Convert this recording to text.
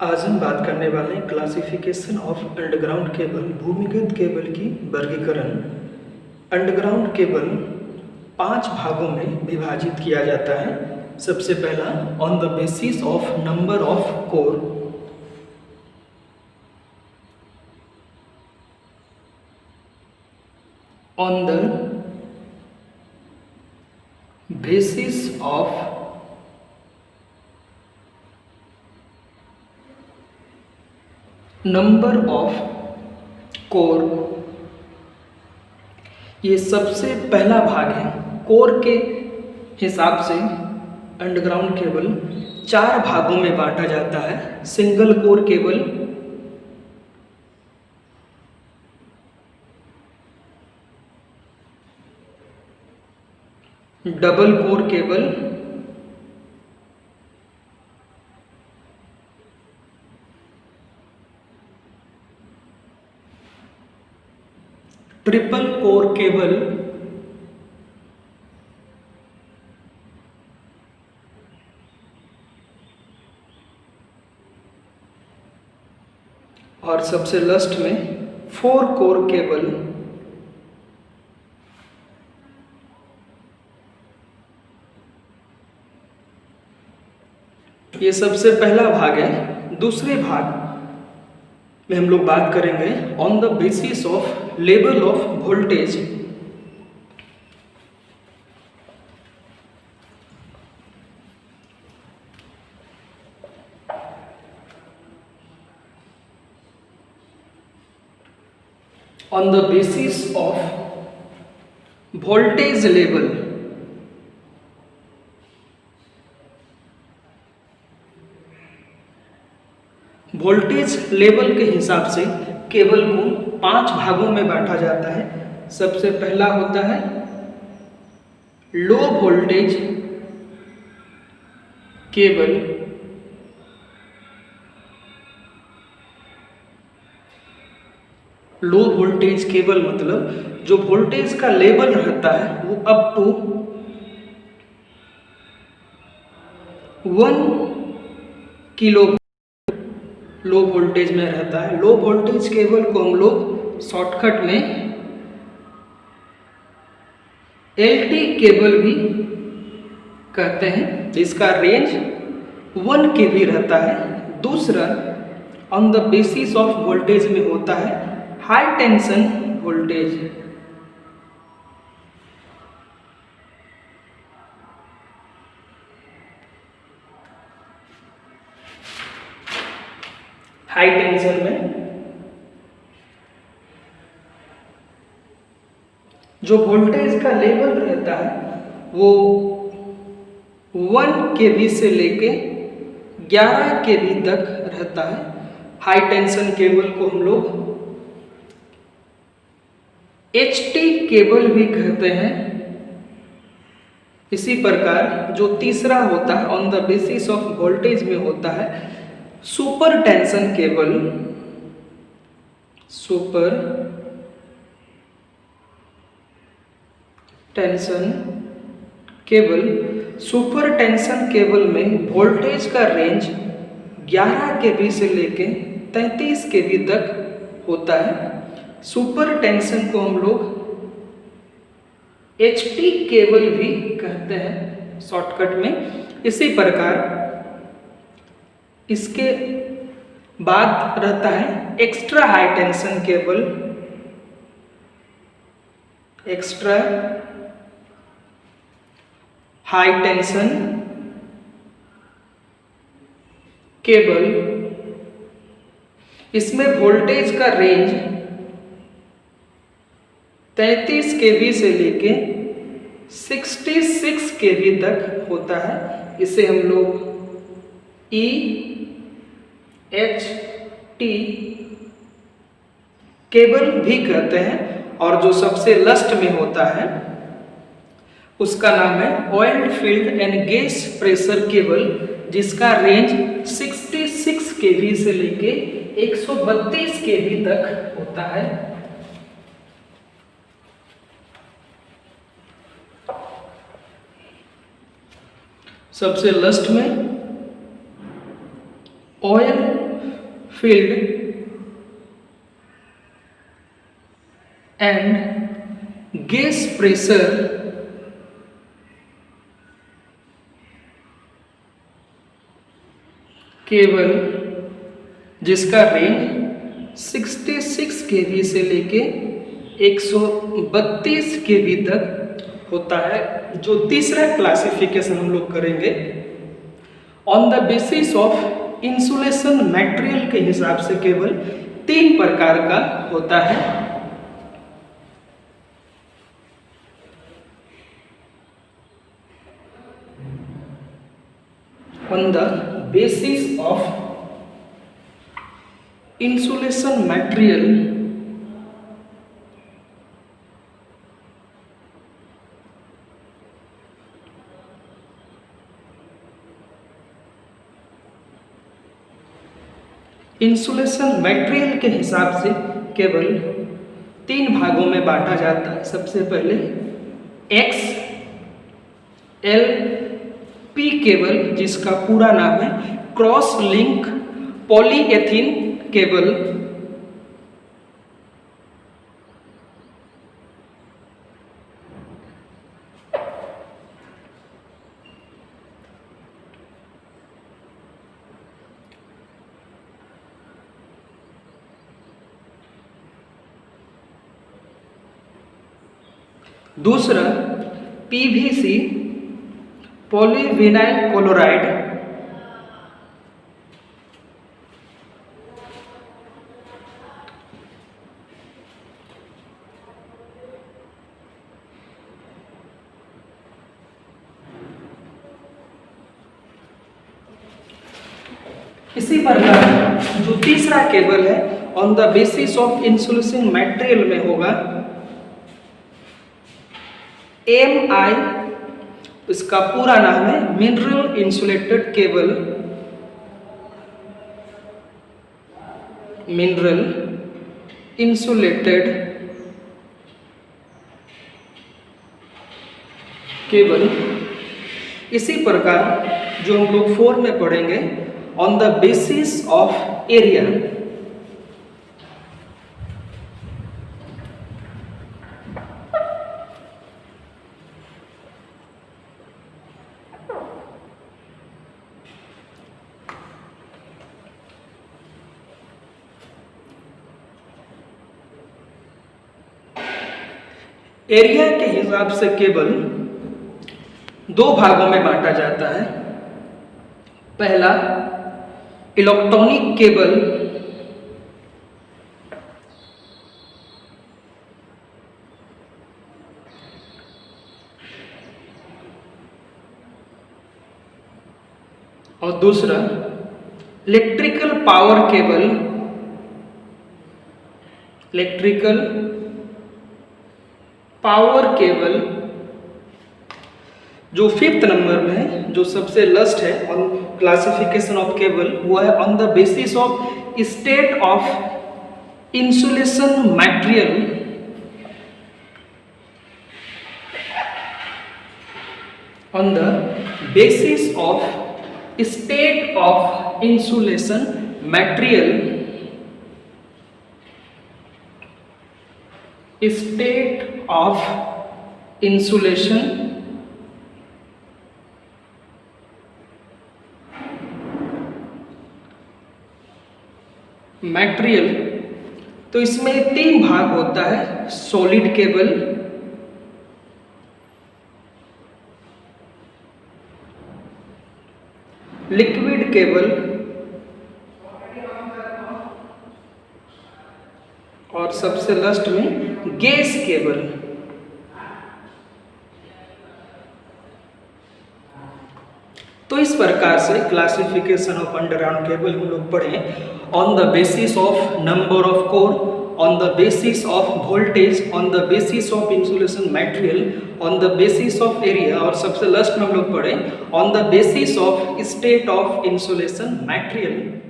आज हम बात करने वाले हैं क्लासिफिकेशन ऑफ अंडरग्राउंड केबल, भूमिगत केबल की वर्गीकरण। अंडरग्राउंड केबल 5 भागों में विभाजित किया जाता है। सबसे पहला, on the basis of number of core. On the basis of number of core, ये सबसे पहला भाग है। कोर के हिसाब से अंडरग्राउंड केबल 4 भागों में बांटा जाता है। Single core cable, double core cable, triple core cable, और सबसे लास्ट में 4 कोर केबल। ये सबसे पहला भाग है। दूसरे भाग में हम लोग बात करेंगे on the basis of level of voltage. On the basis of voltage level, voltage level के हिसाब से केबल को 5 भागों में बांटा जाता है। सबसे पहला होता है low voltage cable. Low voltage cable मतलब जो वोल्टेज का लेवल रहता है वो up to 1 kilo low voltage में रहता है। लो वोल्टेज केबल को हम लोग शॉर्टकट में एलटी केबल भी कहते हैं, जिसका रेंज 1 केवी रहता है। दूसरा, on the basis of voltage में होता है high tension voltage. High tension में जो वोल्टेज का लेवल रहता है वो 1 केवी से लेके 11 केवी तक रहता है। हाई टेंशन केबल को हम लोग एचटी केबल भी कहते हैं। इसी प्रकार जो तीसरा होता है on the basis of voltage में होता है super tension cable. Super tension cable, super tension cable में वोल्टेज का रेंज 11 केवी से लेके 33 केवी तक होता है। सुपर टेंशन को हम लोग एचटी केबल भी कहते हैं शॉर्टकट में। इसी प्रकार इसके बाद रहता है extra high tension cable. Extra high tension cable, इसमें वोल्टेज का रेंज 33 केवी से लेके 66 केवी तक होता है। इसे हम लोग EHT केबल भी कहते हैं। और जो सबसे लास्ट में होता है उसका नाम है oil field and gas pressure cable, जिसका रेंज 66 केवी से लेके 132 केवी तक होता है। सबसे लास्ट में oil filled and gas pressure cable जिसका रेंज 66 केवी से लेके 132 केवी तक होता है। जो तीसरा क्लासिफिकेशन हम लोग करेंगे on the basis of insulation material के हिसाब से केवल 3 प्रकार का होता है। On the basis of insulation material, insulation material के हिसाब से केवल 3 भागों में बांटा जाता है। सबसे पहले एक्स एल पी केबल जिसका पूरा नाम है क्रॉस लिंक पॉलीएथीन केबल, दूसरा पीवीसी पॉलीविनाइल क्लोराइड, इसी प्रकार जो तीसरा केबल है on the basis of insulation material में होगा MI, इसका पूरा नाम है mineral insulated cable, mineral insulated cable. इसी प्रकार जो हम लोग 4 में पढ़ेंगे on the basis of area, area के हिसाब से केबल 2 भागों में बांटा जाता है। पहला इलेक्ट्रॉनिक केबल, और दूसरा electrical power cable, electrical power cable. जो 5th नंबर में जो सबसे लास्ट है ऑन क्लासिफिकेशन ऑफ केबल वो है on the basis of state of insulation material, on the basis of state of insulation material, state of insulation material. तो इसमें 3 भाग होता है, सॉलिड केबल, लिक्विड केबल और सबसे लास्ट में गैस केबल। तो इस प्रकार से क्लासिफिकेशन ऑफ अंडरग्राउंड केबल हम लोग पढ़े on the basis of number of core, on the basis of voltage, on the basis of insulation material, on the basis of area, और सबसे लास्ट में हम लोग पढ़े on the basis of state of insulation material.